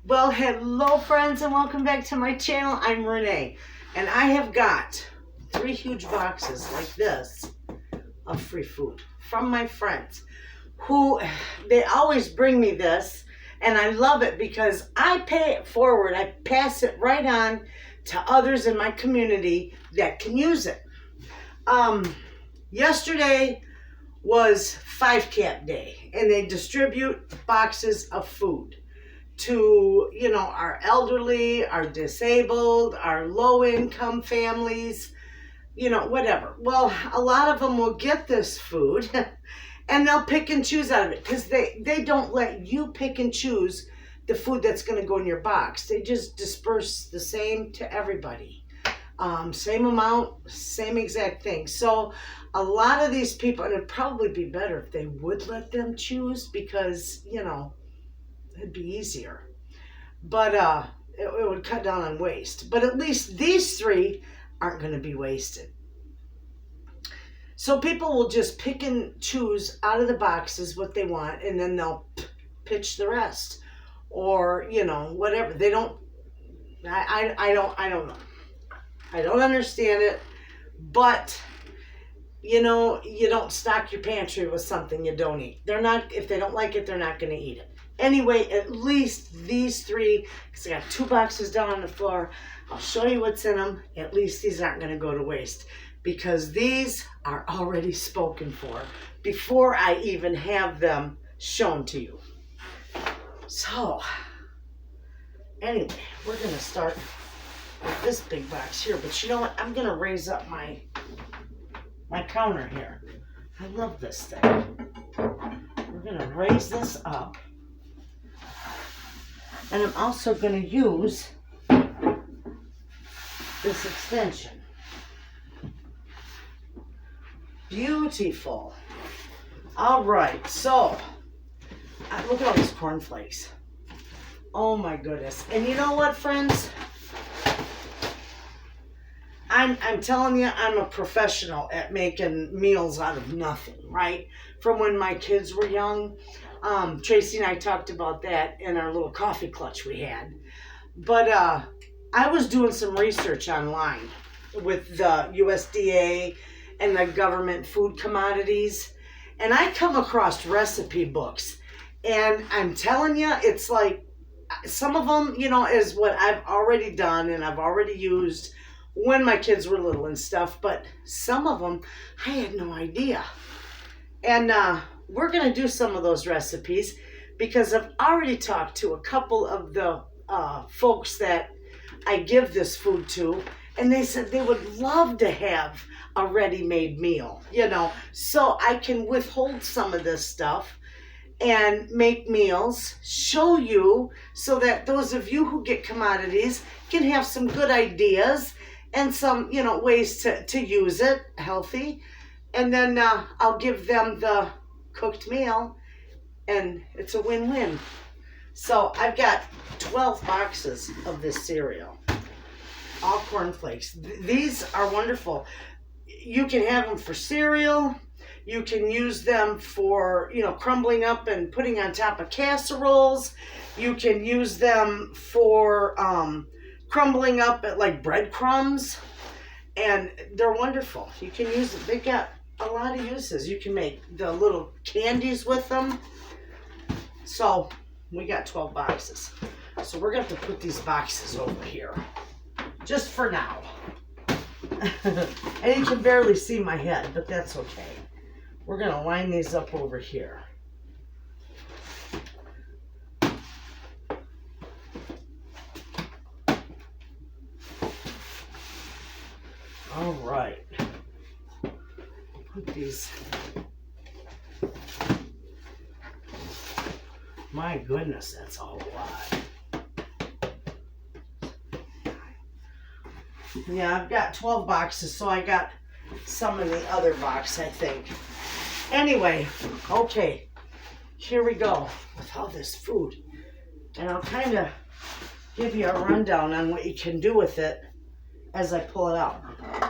Well, hello friends and welcome back to my channel. I'm Renee and I have got 3 huge boxes like this of free food from my friends who they always bring me this, and I love it because I pay it forward. I pass it right on to others in my community that can use it. Yesterday was 5 Cap Day and they distribute boxes of food to, our elderly, our disabled, our low-income families, whatever. Well, a lot of them will get this food and they'll pick and choose out of it because they don't let you pick and choose the food that's going to go in your box. They just disperse the same to everybody. Same amount, same exact thing. So a lot of these people, and it'd probably be better if they would let them choose because, it'd be easier. But it would cut down on waste. But at least these 3 aren't going to be wasted. So people will just pick and choose out of the boxes what they want, and then they'll pitch the rest. Or, whatever. They don't, I don't know. I don't understand it. But, you don't stock your pantry with something you don't eat. If they don't like it, they're not going to eat it. Anyway, at least these 3, because I got 2 boxes down on the floor. I'll show you what's in them. At least these aren't going to go to waste because these are already spoken for before I even have them shown to you. So, anyway, we're going to start with this big box here. But you know what? I'm going to raise up my counter here. I love this thing. We're going to raise this up. And I'm also going to use this extension. Beautiful. All right, so look at all these cornflakes. Oh my goodness. And you know what, friends? I'm telling you, I'm a professional at making meals out of nothing, right? From when my kids were young. Tracy and I talked about that in our little coffee clutch we had. But I was doing some research online with the USDA and the government food commodities. And I come across recipe books. And I'm telling you, it's like some of them, is what I've already done and I've already used when my kids were little and stuff. But some of them, I had no idea. And we're going to do some of those recipes because I've already talked to a couple of the folks that I give this food to, and they said they would love to have a ready-made meal, so I can withhold some of this stuff and make meals, show you so that those of you who get commodities can have some good ideas and some, ways to use it healthy. And then I'll give them the cooked meal, and it's a win-win. So I've got 12 boxes of this cereal, all cornflakes. These are wonderful. You can have them for cereal. You can use them for, crumbling up and putting on top of casseroles. You can use them for crumbling up at like breadcrumbs, and they're wonderful. You can use it. They've got a lot of uses. You can make the little candies with them. So we got 12 boxes. So we're going to have to put these boxes over here. Just for now. And you can barely see my head, but that's okay. We're going to line these up over here. All right. Put these. My goodness, that's a whole lot. Yeah, I've got 12 boxes, so I got some in the other box, I think. Anyway, okay, here we go with all this food. And I'll kind of give you a rundown on what you can do with it as I pull it out.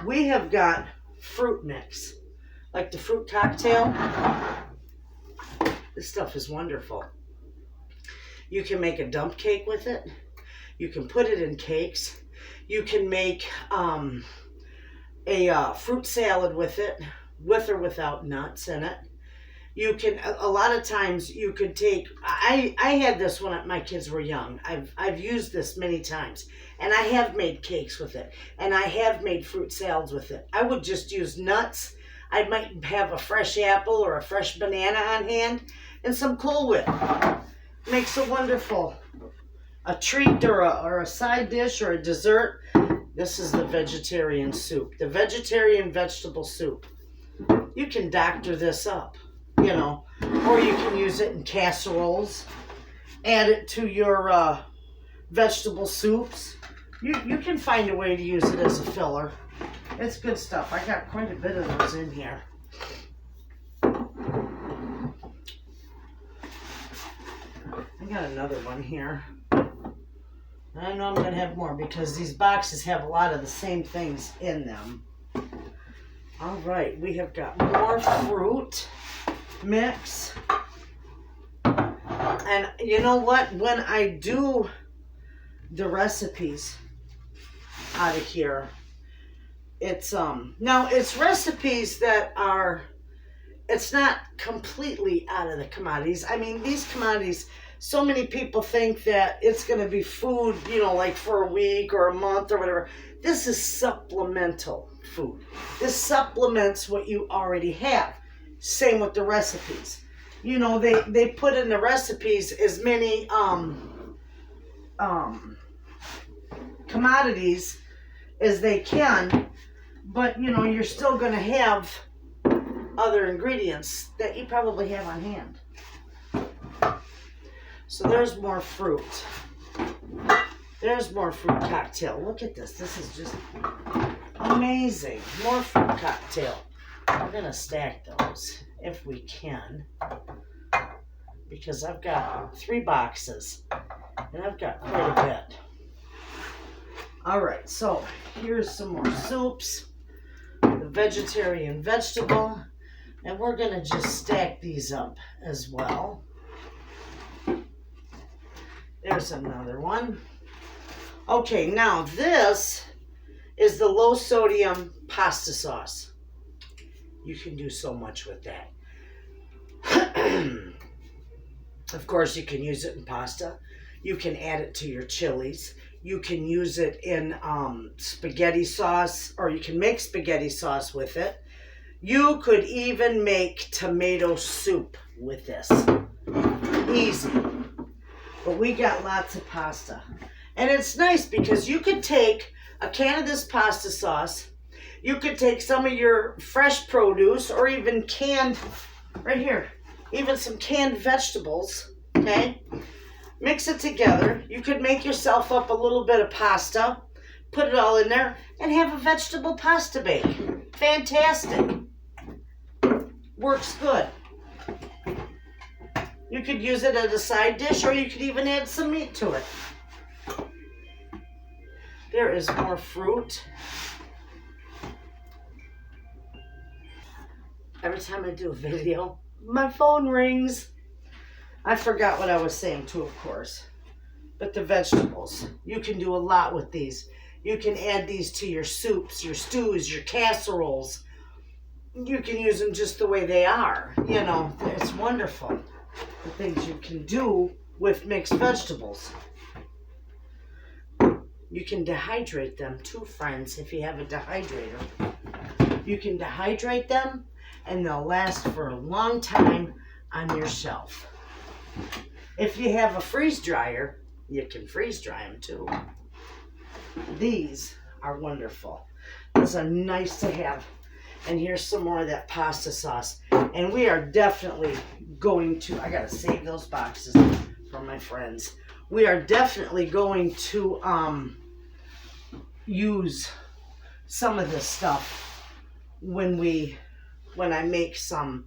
We have got fruit mix, like the fruit cocktail. This stuff is wonderful. You can make a dump cake with it. You can put it in cakes. You can make a fruit salad with it, with or without nuts in it. You can, a lot of times you could take, I had this when my kids were young. I've used this many times, and I have made cakes with it, and I have made fruit salads with it. I would just use nuts. I might have a fresh apple or a fresh banana on hand and some Cool Whip. Makes a wonderful, a treat or a side dish or a dessert. This is the vegetarian soup, the vegetarian vegetable soup. You can doctor this up, you know, or you can use it in casseroles. Add it to your vegetable soups. You can find a way to use it as a filler. It's good stuff. I got quite a bit of those in here. I got another one here. I know I'm going to have more because these boxes have a lot of the same things in them. All right, we have got more fruit mix. And you know what? When I do the recipes out of here, it's now it's recipes that are, it's not completely out of the commodities. I mean, these commodities, so many people think that it's going to be food, you know, like for a week or a month or whatever. This is supplemental food. This supplements what you already have. Same with the recipes. You know, they put in the recipes as many commodities as they can, but you know, you're still going to have other ingredients that you probably have on hand. So there's more fruit. There's more fruit cocktail. Look at this. This is just amazing. More fruit cocktail. We're going to stack those if we can, because I've got 3 boxes and I've got quite a bit. All right, so here's some more soups, the vegetarian vegetable, and we're going to just stack these up as well. There's another one. Okay, now this is the low sodium pasta sauce. You can do so much with that. Of course, you can use it in pasta. You can add it to your chilies. You can use it in spaghetti sauce, or you can make spaghetti sauce with it. You could even make tomato soup with this. Easy. But we got lots of pasta. And it's nice because you could take a can of this pasta sauce. You could take some of your fresh produce or even canned, right here, even some canned vegetables, okay? Mix it together. You could make yourself up a little bit of pasta, put it all in there, and have a vegetable pasta bake. Fantastic. Works good. You could use it as a side dish, or you could even add some meat to it. There is more fruit. Every time I do a video, my phone rings. I forgot what I was saying too, of course. But the vegetables, you can do a lot with these. You can add these to your soups, your stews, your casseroles. You can use them just the way they are. You know, it's wonderful. The things you can do with mixed vegetables. You can dehydrate them too, friends, if you have a dehydrator. You can dehydrate them and they'll last for a long time on your shelf. If you have a freeze dryer, you can freeze dry them too. These are wonderful. These are nice to have. And here's some more of that pasta sauce. And we are definitely going to, I gotta save those boxes for my friends. We are definitely going to use some of this stuff when I make some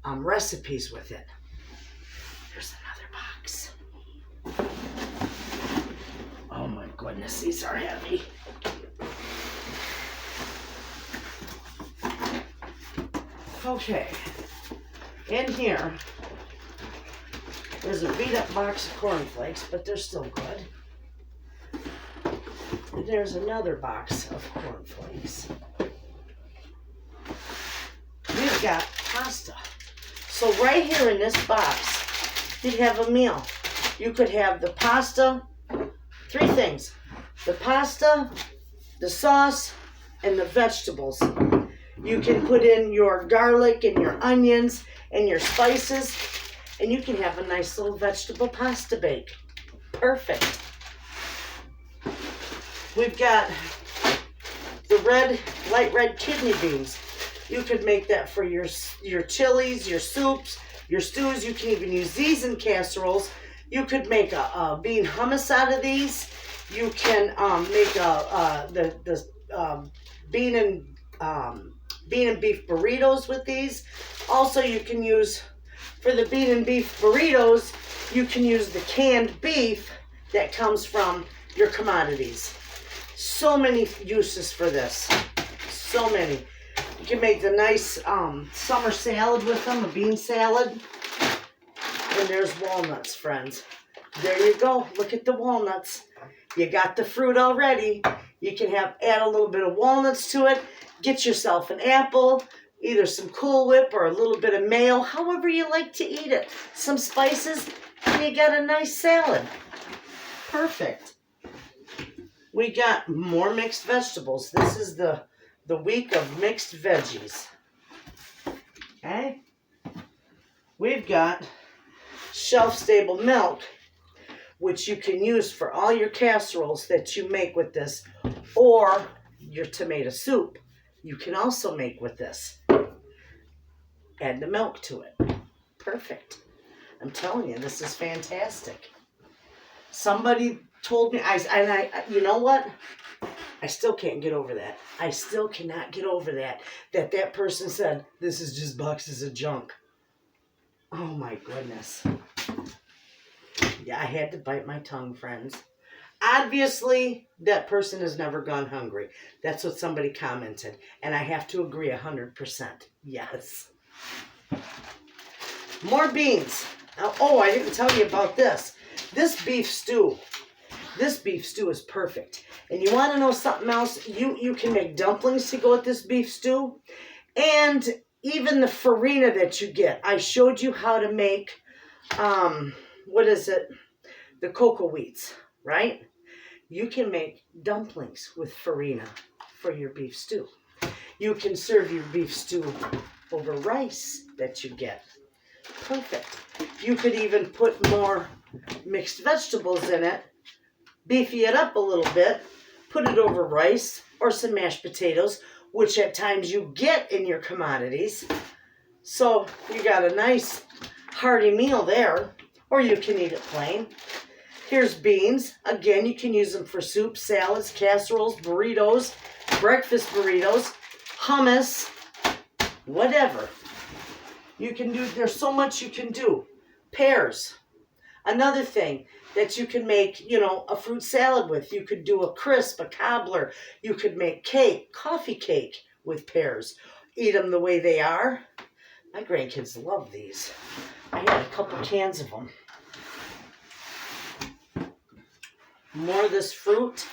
recipes with it. Here's another box. Oh my goodness, these are heavy. Okay, in here There's a beat up box of cornflakes, but they're still good. And there's another box of cornflakes. We've got pasta. So right here in this box, you have a meal. You could have the pasta, 3 things. The pasta, the sauce, and the vegetables. You can put in your garlic and your onions and your spices, and you can have a nice little vegetable pasta bake. Perfect. We've got the light red kidney beans. You could make that for your chilies, your soups, your stews. You can even use these in casseroles. You could make a bean hummus out of these. You can make the bean and beef burritos with these. Also, you can use, for the bean and beef burritos, you can use the canned beef that comes from your commodities. So many uses for this. So many. You can make the nice summer salad with them, a bean salad. And there's walnuts, friends. There you go. Look at the walnuts. You got the fruit already. You can add a little bit of walnuts to it. Get yourself an apple, either some Cool Whip or a little bit of mayo, however you like to eat it. Some spices, and you got a nice salad. Perfect. We got more mixed vegetables. This is the week of mixed veggies. Okay? We've got shelf-stable milk, which you can use for all your casseroles that you make with this, or your tomato soup. You can also make with this. Add the milk to it. Perfect. I'm telling you, this is fantastic. Somebody told me, you know what? I still can't get over that. I still cannot get over that person said, this is just boxes of junk. Oh my goodness. Yeah, I had to bite my tongue, friends. Obviously, that person has never gone hungry. That's what somebody commented. And I have to agree 100%. Yes. More beans. Oh, I didn't tell you about this. This beef stew. This beef stew is perfect. And you want to know something else? You can make dumplings to go with this beef stew. And even the farina that you get. I showed you how to make, what is it? The cocoa wheats, right? You can make dumplings with farina for your beef stew. You can serve your beef stew over rice that you get. Perfect. You could even put more mixed vegetables in it, beefy it up a little bit, put it over rice or some mashed potatoes, which at times you get in your commodities. So you got a nice hearty meal there, or you can eat it plain. Here's beans. Again, you can use them for soup, salads, casseroles, burritos, breakfast burritos, hummus, whatever. You can do, there's so much you can do. Pears. Another thing that you can make, a fruit salad with. You could do a crisp, a cobbler. You could make cake, coffee cake with pears. Eat them the way they are. My grandkids love these. I had a couple cans of them. More of this fruit.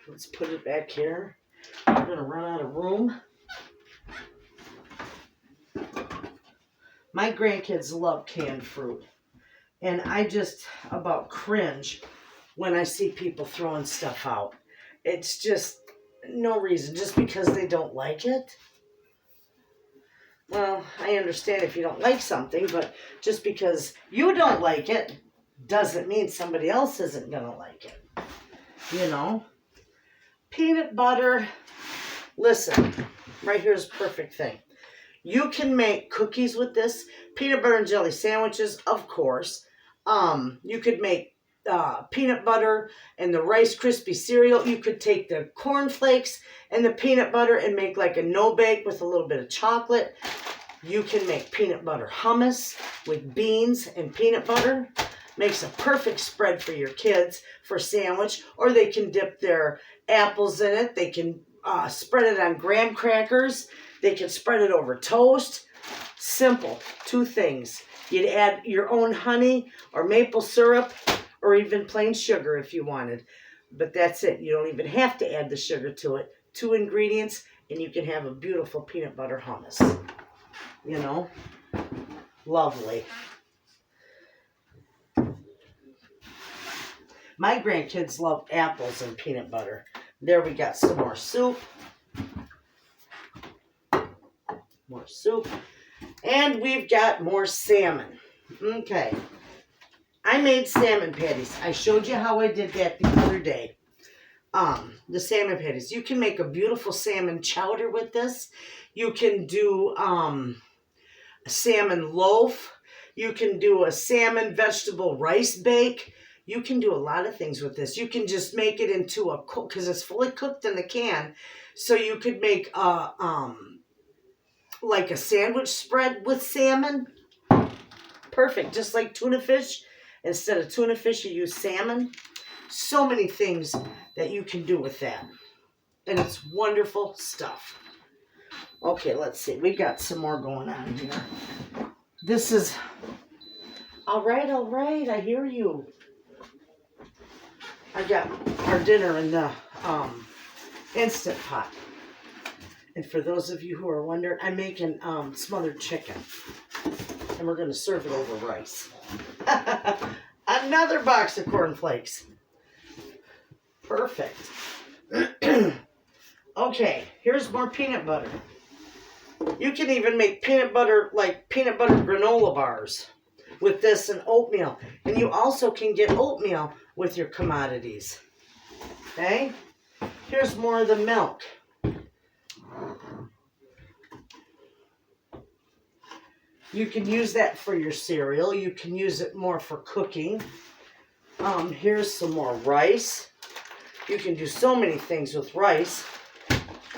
Let's put it back here. I'm going to run out of room. My grandkids love canned fruit. And I just about cringe when I see people throwing stuff out. It's just no reason. Just because they don't like it. Well, I understand if you don't like something, but just because you don't like it doesn't mean somebody else isn't going to like it. Peanut butter. Listen, right here's a perfect thing. You can make cookies with this. Peanut butter and jelly sandwiches, of course. You could make peanut butter and the Rice Krispie cereal. You could take the cornflakes and the peanut butter and make like a no-bake with a little bit of chocolate. You can make peanut butter hummus with beans and peanut butter. Makes a perfect spread for your kids for sandwich. Or they can dip their apples in it. They can spread it on graham crackers. They can spread it over toast. Simple. 2 things. You'd add your own honey or maple syrup or even plain sugar if you wanted. But that's it. You don't even have to add the sugar to it. 2 ingredients and you can have a beautiful peanut butter hummus. You know? Lovely. My grandkids love apples and peanut butter. There we got some more soup. More soup. And we've got more salmon. Okay. I made salmon patties. I showed you how I did that the other day. The salmon patties. You can make a beautiful salmon chowder with this. You can do a salmon loaf. You can do a salmon vegetable rice bake. You can do a lot of things with this. You can just make it into a cook because it's fully cooked in the can. So you could make a like a sandwich spread with salmon. Perfect, just like tuna fish. Instead of tuna fish, you use salmon. So many things that you can do with that. And it's wonderful stuff. Okay, let's see. We got some more going on here. This is... All right, I hear you. I got our dinner in the Instant Pot. And for those of you who are wondering, I'm making smothered chicken. And we're going to serve it over rice. Another box of cornflakes. Perfect. Okay, here's more peanut butter. You can even make peanut butter, like peanut butter granola bars with this and oatmeal. And you also can get oatmeal with your commodities. Okay? Here's more of the milk. You can use that for your cereal. You can use it more for cooking. Here's some more rice. You can do so many things with rice.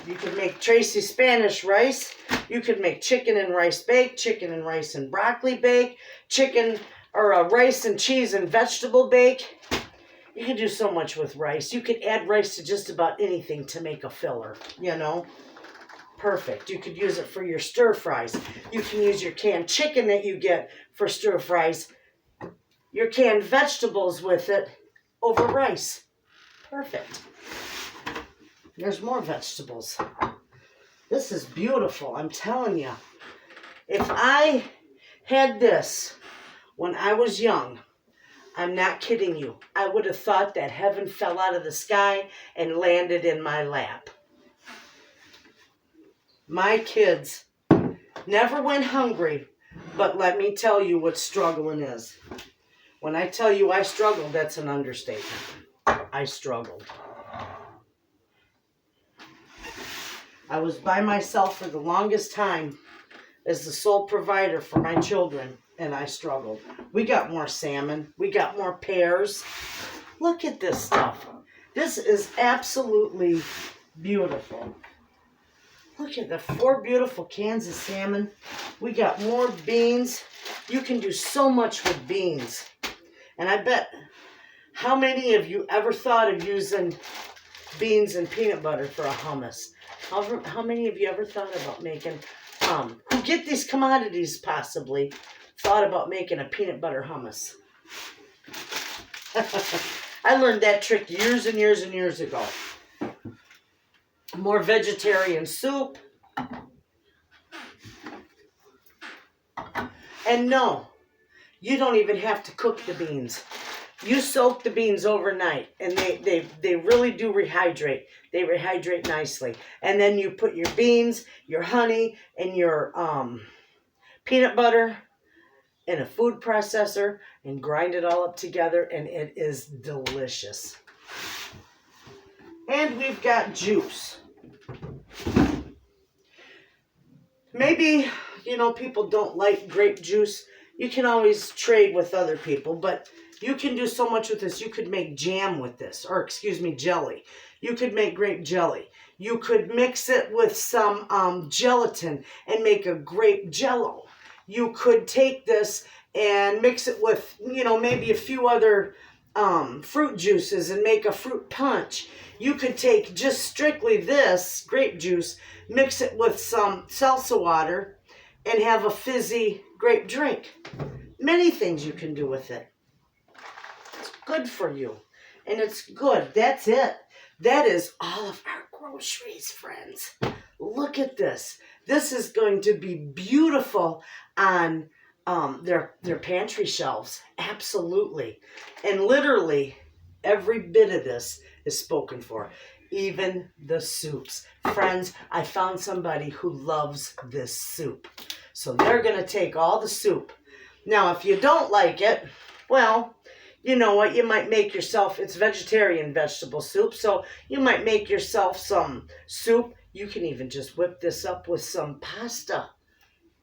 You can make Tracy Spanish rice. You could make chicken and rice bake, chicken and rice and broccoli bake, chicken or rice and cheese and vegetable bake. You can do so much with rice. You could add rice to just about anything to make a filler, you know. Perfect. You could use it for your stir fries. You can use your canned chicken that you get for stir fries, your canned vegetables with it over rice. Perfect. There's more vegetables. This is beautiful, I'm telling you. If I had this when I was young, I'm not kidding you, I would have thought that heaven fell out of the sky and landed in my lap. My kids never went hungry, but let me tell you what struggling is. When I tell you I struggled, that's an understatement. I struggled. I was by myself for the longest time as the sole provider for my children, and I struggled. We got more salmon. We got more pears. Look at this stuff. This is absolutely beautiful. Look at the 4 beautiful cans of salmon. We got more beans. You can do so much with beans. And I bet, how many of you ever thought of using beans and peanut butter for a hummus? How many of you ever thought about making, who get these commodities possibly, thought about making a peanut butter hummus? I learned that trick years and years and years ago. More vegetarian soup. And no, you don't even have to cook the beans. You soak the beans overnight, and they really do rehydrate. They rehydrate nicely. And then you put your beans, your honey, and your peanut butter in a food processor and grind it all up together, and it is delicious. And we've got juice. Maybe, you know, people don't like grape juice. You can always trade with other people, but you can do so much with this. You could make jam with this, or excuse me, jelly. You could make grape jelly. You could mix it with some gelatin and make a grape jello. You could take this and mix it with, you know, maybe a few other fruit juices and make a fruit punch. You could take just strictly this grape juice, mix it with some salsa water, and have a fizzy grape drink. many things you can do with it. It's good for you. And it's good. That's it. That is all of our groceries, friends. Look at this. This is going to be beautiful on their pantry shelves. Absolutely. And literally every bit of this is spoken for. Even the soups. Friends, I found somebody who loves this soup. So they're going to take all the soup. Now, if you don't like it, well, you know what? You might make yourself, it's vegetarian vegetable soup, so you might make yourself some soup. You can even just whip this up with some pasta.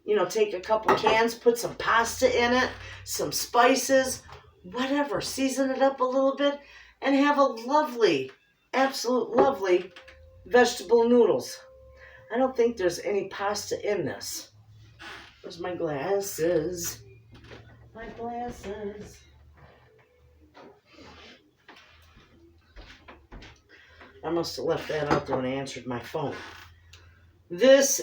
You know, take a couple cans, put some pasta in it, some spices, whatever. Season it up a little bit and have a lovely, absolute lovely vegetable noodles. I don't think there's any pasta in this. Where's my glasses? My glasses. I must have left that out there when I answered my phone. This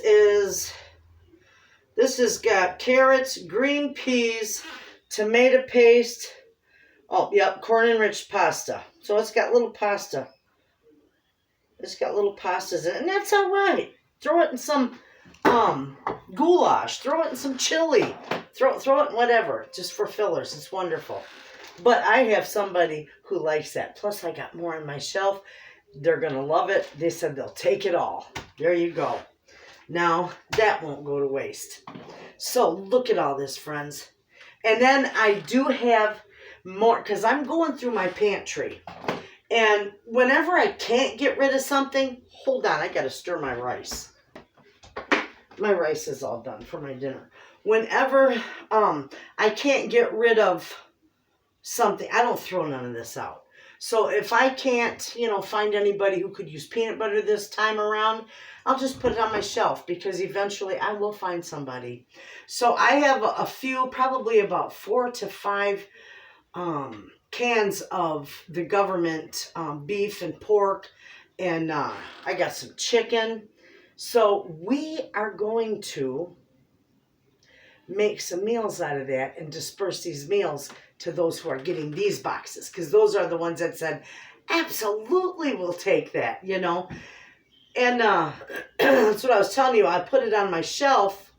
has got carrots, green peas, tomato paste. Oh, yep, corn enriched pasta. So it's got little pasta. It's got little pastas in it, and that's all right. Throw it in some goulash. Throw it in some chili. Throw it in whatever, just for fillers. It's wonderful. But I have somebody who likes that. Plus, I got more on my shelf. They're going to love it. They said they'll take it all. There you go. Now, that won't go to waste. So, look at all this, friends. And then I do have more, because I'm going through my pantry. And whenever I can't get rid of something, hold on, I got to stir my rice. My rice is all done for my dinner. Whenever I can't get rid of something, I don't throw none of this out. So if I can't, find anybody who could use peanut butter this time around, I'll just put it on my shelf because eventually I will find somebody. So I have a few, probably about 4 to 5 cans of the government beef and pork, and I got some chicken. So we are going to make some meals out of that and disperse these meals to those who are getting these boxes, because those are the ones that said, absolutely we'll take that, And that's what I was telling you. I put it on my shelf,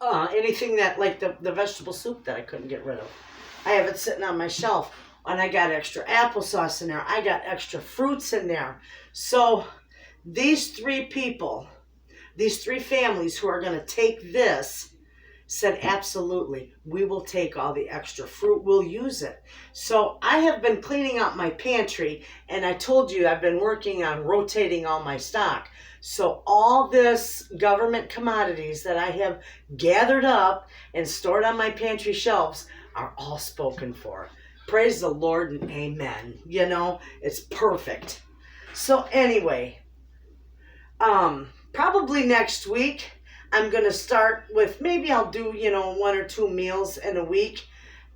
anything that, like the vegetable soup that I couldn't get rid of. I have it sitting on my shelf, and I got extra applesauce in there. I got extra fruits in there. So these 3 people, these 3 families who are going to take this, said, absolutely, we will take all the extra fruit. We'll use it. So I have been cleaning out my pantry, and I told you I've been working on rotating all my stock. So all this government commodities that I have gathered up and stored on my pantry shelves are all spoken for. Praise the Lord and amen. It's perfect. So anyway, probably next week, I'm going to start with, maybe I'll do, 1 or 2 meals in a week.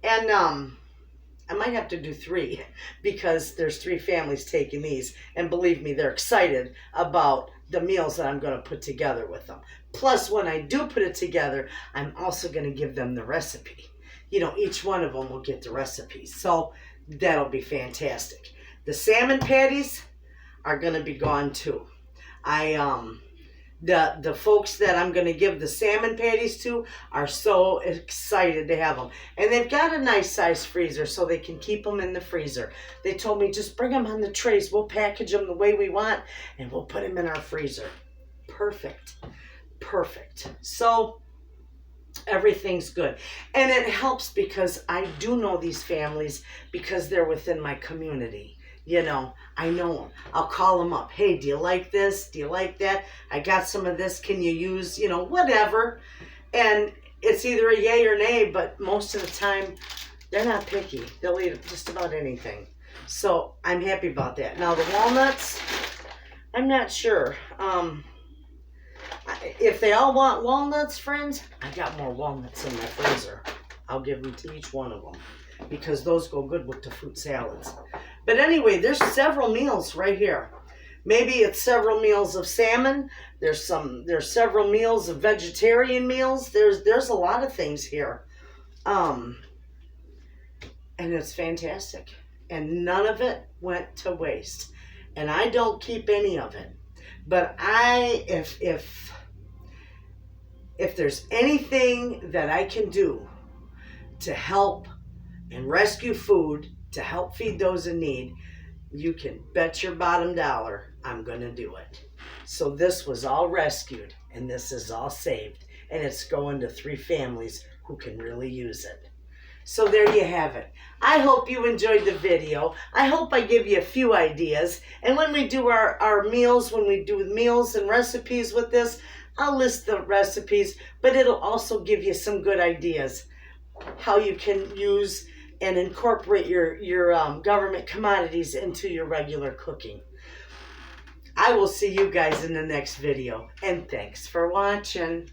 And I might have to do 3 because there's 3 families taking these. And believe me, they're excited about the meals that I'm going to put together with them. Plus, when I do put it together, I'm also going to give them the recipe. Each one of them will get the recipe. So that'll be fantastic. The salmon patties are going to be gone too. The folks that I'm going to give the salmon patties to are so excited to have them. And they've got a nice size freezer so they can keep them in the freezer. They told me, just bring them on the trays. We'll package them the way we want, and we'll put them in our freezer. Perfect. Perfect. So everything's good. And it helps because I do know these families because they're within my community. I know them. I'll call them up. Hey, do you like this? Do you like that? I got some of this. Can you use, whatever. And it's either a yay or nay, but most of the time, they're not picky. They'll eat just about anything. So I'm happy about that. Now, the walnuts, I'm not sure. If they all want walnuts, friends, I got more walnuts in my freezer. I'll give them to each one of them because those go good with the fruit salads. But anyway, there's several meals right here. Maybe it's several meals of salmon. There's several meals of vegetarian meals. There's a lot of things here. And it's fantastic. And none of it went to waste. And I don't keep any of it. But if there's anything that I can do to help and rescue food, to help feed those in need, you can bet your bottom dollar I'm going to do it. So this was all rescued, and this is all saved, and it's going to 3 families who can really use it. So there you have it. I hope you enjoyed the video. I hope I give you a few ideas. And when we do our meals, when we do meals and recipes with this, I'll list the recipes, but it'll also give you some good ideas how you can use and incorporate your government commodities into your regular cooking. I will see you guys in the next video, and thanks for watching.